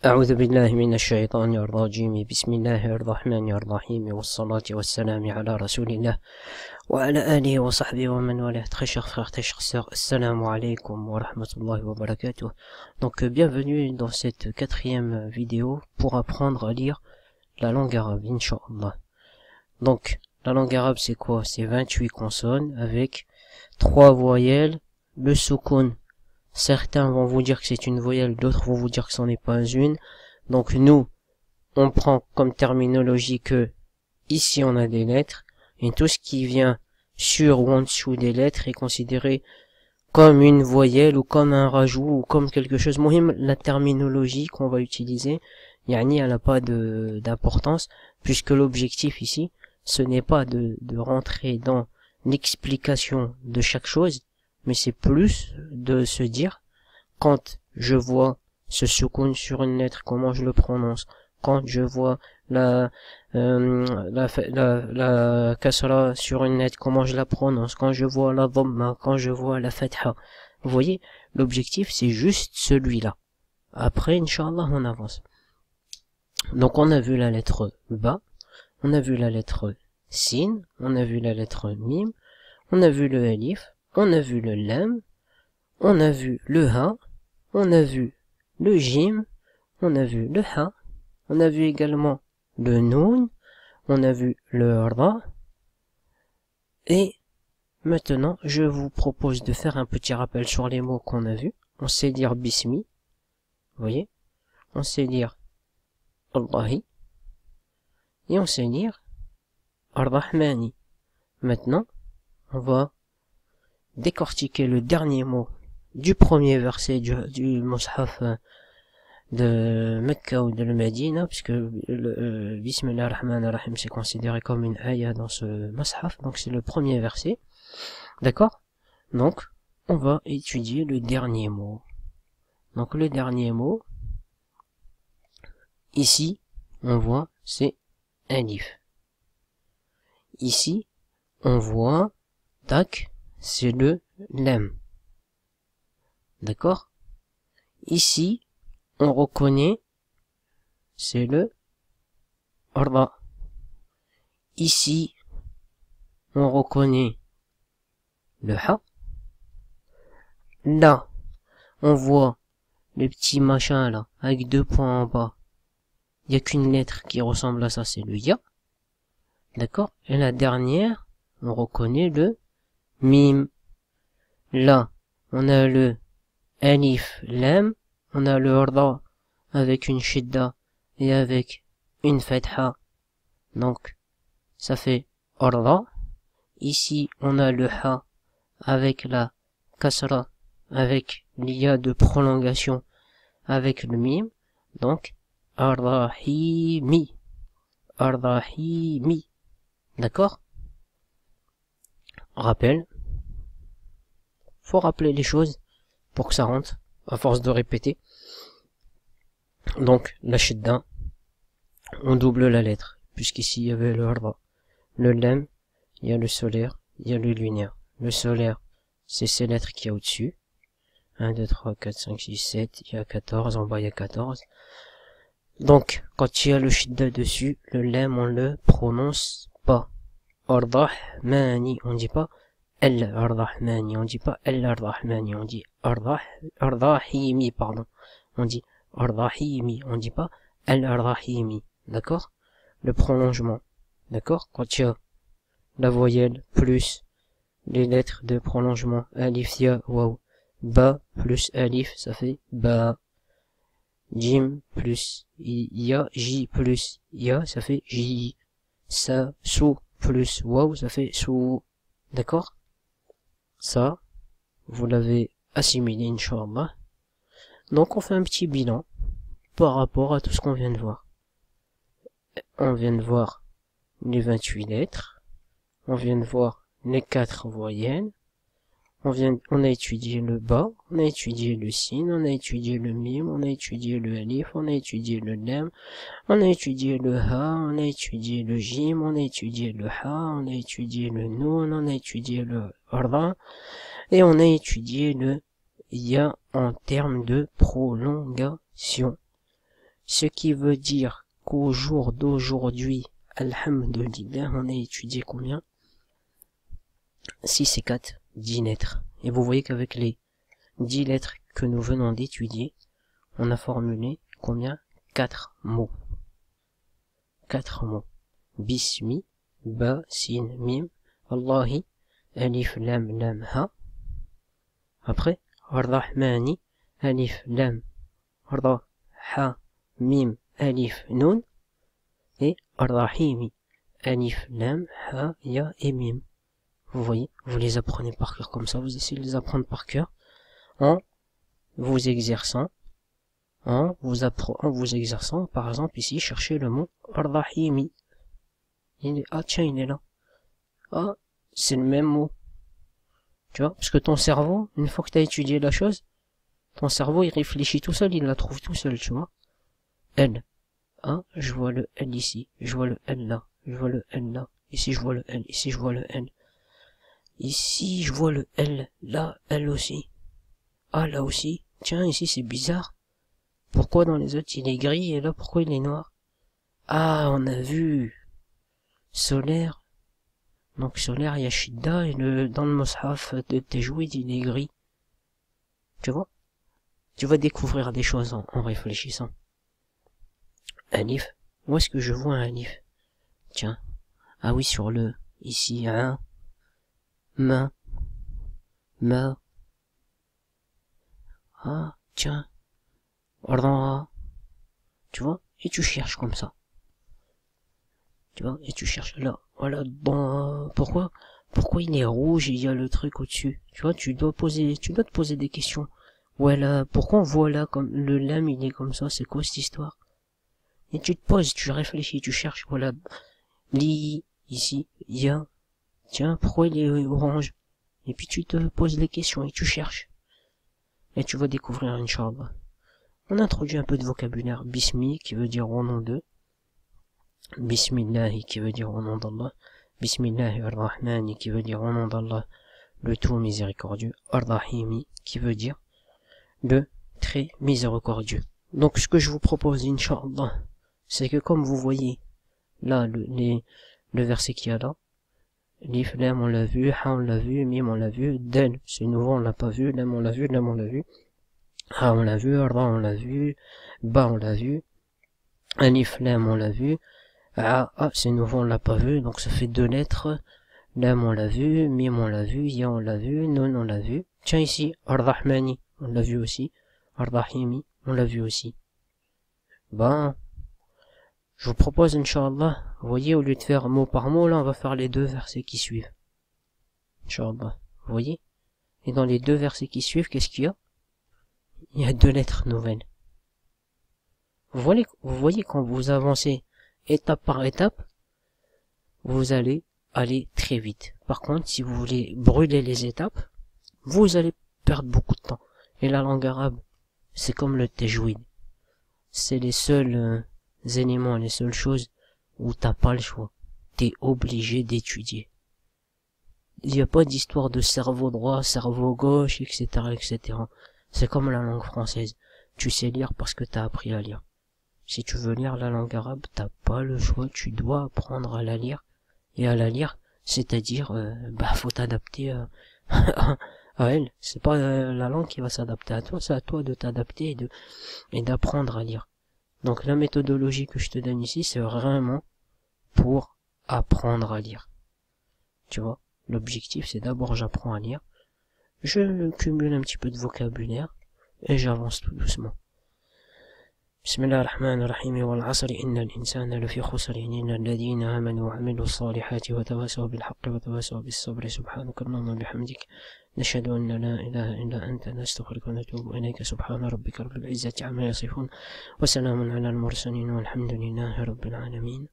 أعوذ بالله من الشيطان الرجيم بسم الله الرحمن الرحيم والصلاة والسلام على رسول الله وعلى آله وصحبه ومن والاه. Très chers frères, très chères sœurs, assalamu alaikum wa rahmatullahi wa barakatuh. Donc bienvenue dans cette quatrième vidéo pour apprendre à lire la langue arabe, Inch'Allah. Donc la langue arabe c'est quoi? C'est 28 consonnes avec 3 voyelles, le soukoun. Certains vont vous dire que c'est une voyelle, d'autres vont vous dire que ce n'est pas une. Donc nous, on prend comme terminologie que ici on a des lettres, et tout ce qui vient sur ou en dessous des lettres est considéré comme une voyelle ou comme un rajout ou comme quelque chose. Mohim, la terminologie qu'on va utiliser, yani elle n'a pas d'importance, puisque l'objectif ici, ce n'est pas de rentrer dans l'explication de chaque chose, mais c'est plus de se dire, quand je vois ce soukoun sur une lettre, comment je le prononce, quand je vois la kasra sur une lettre, comment je la prononce, quand je vois la dhamma, quand je vois la fatha. Vous voyez, l'objectif c'est juste celui-là. Après, Inch'Allah, on avance. Donc on a vu la lettre Ba, on a vu la lettre Sin, on a vu la lettre Mim, on a vu le Alif, on a vu le Lam, on a vu le Ha, on a vu le Jim, on a vu le Ha, on a vu également le Noun, on a vu le Ra, et maintenant je vous propose de faire un petit rappel sur les mots qu'on a vus. On sait dire Bismi, vous voyez, on sait dire Allahi, et on sait dire Ar-Rahmani. Maintenant, on va décortiquer le dernier mot du premier verset du Mus'haf de Mecca ou de Medina, puisque le Bismillah ar-Rahman ar-Rahim c'est considéré comme une ayah dans ce Mus'haf, donc c'est le premier verset. D'accord? Donc, on va étudier le dernier mot. Donc le dernier mot, ici, on voit, c'est Alif. Ici, on voit, tac, c'est le Lam. D'accord? Ici, on reconnaît, c'est le Ra. Ici, on reconnaît le Ha. Là, on voit le petit machin là, avec 2 points en bas. Il n'y a qu'une lettre qui ressemble à ça, c'est le Ya. D'accord? Et la dernière, on reconnaît le Mim. Là, on a le Alif, Lam, on a le Ra avec une Shidda et avec une Fatha. Donc, ça fait Ra. Ici, on a le Ha avec la Kasra, avec l'Ia de prolongation, avec le Mim. Donc, Ar-Rahimi. Ar-Rahimi. D'accord? Rappel. Faut rappeler les choses pour que ça rentre, à force de répéter. Donc, la Shidda, on double la lettre, puisqu'ici il y avait le Ra. Le Lam, il y a le solaire, il y a le lunaire. Le solaire, c'est ces lettres qu'il y a au-dessus. 1, 2, 3, 4, 5, 6, 7, il y a 14, en bas il y a 14. Donc, quand il y a le Shidda dessus, le Lam, on le prononce pas. Ar-Rahmani, on dit pas Ar-Rahmani, on dit pas Ar-Rahmani, on dit Ar-Rahimi, pardon. On dit Ar-Rahimi, on dit pas Ar-Rahimi. D'accord? Le prolongement. D'accord? Quand il y a la voyelle plus les lettres de prolongement, Alif, Ya, Waw, Ba plus Alif, ça fait Ba. Jim plus Ya, J plus Ya, ça fait J. Sa, Sou plus Waw, ça fait Sou. D'accord? Ça, vous l'avez assimilé, Inch'Allah. Donc on fait un petit bilan par rapport à tout ce qu'on vient de voir. On vient de voir les 28 lettres. On vient de voir les 4 voyelles. On a étudié le Ba, on a étudié le Sin, on a étudié le Mim, on a étudié le Alif, on a étudié le Lam, on a étudié le Ha, on a étudié le Jim, on a étudié le Ha, on a étudié le Noun, on a étudié le Ra, et on a étudié le Ya en termes de prolongation. Ce qui veut dire qu'au jour d'aujourd'hui, alhamdulillah, on a étudié combien? 6 et 4, 10 lettres. Et vous voyez qu'avec les 10 lettres que nous venons d'étudier, on a formulé combien? 4 mots. 4 mots. Bismi, ba, sin, mim, Allahi, alif, lam, lam, ha. Après, ar-Rahmani, alif, lam, ra, ha, mim, alif, nun. Et ar-Rahimi, alif, lam, ha, ya et mim. Vous voyez, vous les apprenez par cœur comme ça, vous essayez de les apprendre par cœur en vous exerçant, en vous exerçant, par exemple ici, cherchez le mot ar-Rahimi. Ah tiens, il est là. Ah, c'est le même mot. Tu vois, parce que ton cerveau, une fois que tu as étudié la chose, ton cerveau il réfléchit tout seul, il la trouve tout seul, tu vois. L. Ah, je vois le L ici, je vois le L là, je vois le L là, ici je vois le L, ici je vois le L. Ici je vois le L, là, L aussi. Ah, là aussi. Tiens, ici c'est bizarre. Pourquoi dans les autres il est gris et là pourquoi il est noir? Ah, on a vu. Solaire. Donc solaire, il y a Shidda et dans le Mus'haf de Tajwid, il est gris. Tu vois? Tu vas découvrir des choses en réfléchissant. Alif. Où est-ce que je vois un alif? Tiens. Ah oui, sur le. Ici, un. Ma. Ah, tiens. Ra. Tu vois? Et tu cherches comme ça. Tu vois? Et tu cherches là. Voilà, pourquoi il est rouge et il y a le truc au-dessus? Tu vois, tu dois te poser des questions. Voilà, pourquoi on voit là comme le lam il est comme ça? C'est quoi cette histoire? Et tu te poses, tu réfléchis, tu cherches, voilà. Li, ici, ya. Tiens, pourquoi il est orange? Et puis tu te poses des questions et tu cherches. Et tu vas découvrir, Inch'Allah. On introduit un peu de vocabulaire. Bismi, qui veut dire au nom de. Bismillahi, qui veut dire au nom d'Allah. Bismillahi ar-Rahmani, qui veut dire au nom d'Allah, le tout miséricordieux. Ar-Rahimi, qui veut dire le très miséricordieux. Donc ce que je vous propose, Inch'Allah, c'est que comme vous voyez, là, le verset qu'il y a là, Lif, Lam, on l'a vu, Ha, on l'a vu, Mim, on l'a vu, Del, c'est nouveau, on l'a pas vu, Lam, on l'a vu, Lam, on l'a vu, Ha, on l'a vu, Ra, on l'a vu, Ba, on l'a vu, Alif, Lam, on l'a vu, Ah, c'est nouveau, on l'a pas vu, donc ça fait 2 lettres, Lam, on l'a vu, Mim, on l'a vu, Ya, on l'a vu, Nun, on l'a vu, tiens ici, Ar-Rahmani, on l'a vu aussi, Ar-Rahimi, on l'a vu aussi. Ben, je vous propose, Inch'Allah, vous voyez, au lieu de faire mot par mot, là, on va faire les 2 versets qui suivent. Inch'Allah, vous voyez? Et dans les 2 versets qui suivent, qu'est-ce qu'il y a? Il y a 2 lettres nouvelles. Vous voyez quand vous avancez étape par étape, vous allez aller très vite. Par contre, si vous voulez brûler les étapes, vous allez perdre beaucoup de temps. Et la langue arabe, c'est comme le tajwid. C'est les seuls éléments, les seules choses où t'as pas le choix. T'es obligé d'étudier. Il n'y a pas d'histoire de cerveau droit, cerveau gauche, etc., etc. C'est comme la langue française. Tu sais lire parce que t'as appris à lire. Si tu veux lire la langue arabe, t'as pas le choix, tu dois apprendre à la lire. Et à la lire, c'est-à-dire, faut t'adapter à elle. C'est pas la langue qui va s'adapter à toi, c'est à toi de t'adapter et d'apprendre à lire. Donc la méthodologie que je te donne ici, c'est vraiment pour apprendre à lire. Tu vois, l'objectif c'est d'abord j'apprends à lire, je cumule un petit peu de vocabulaire et j'avance tout doucement. بسم الله الرحمن الرحيم والعصر إن الإنسان لفي خسر إلا الذين آمنوا وعملوا الصالحات وتواصوا بالحق وتواصوا بالصبر سبحانك اللهم وبحمدك نشهد أن لا إله إلا أنت نستغفرك ونتوب إليك سبحان ربك رب العزة عما يصفون وسلام على المرسلين والحمد لله رب العالمين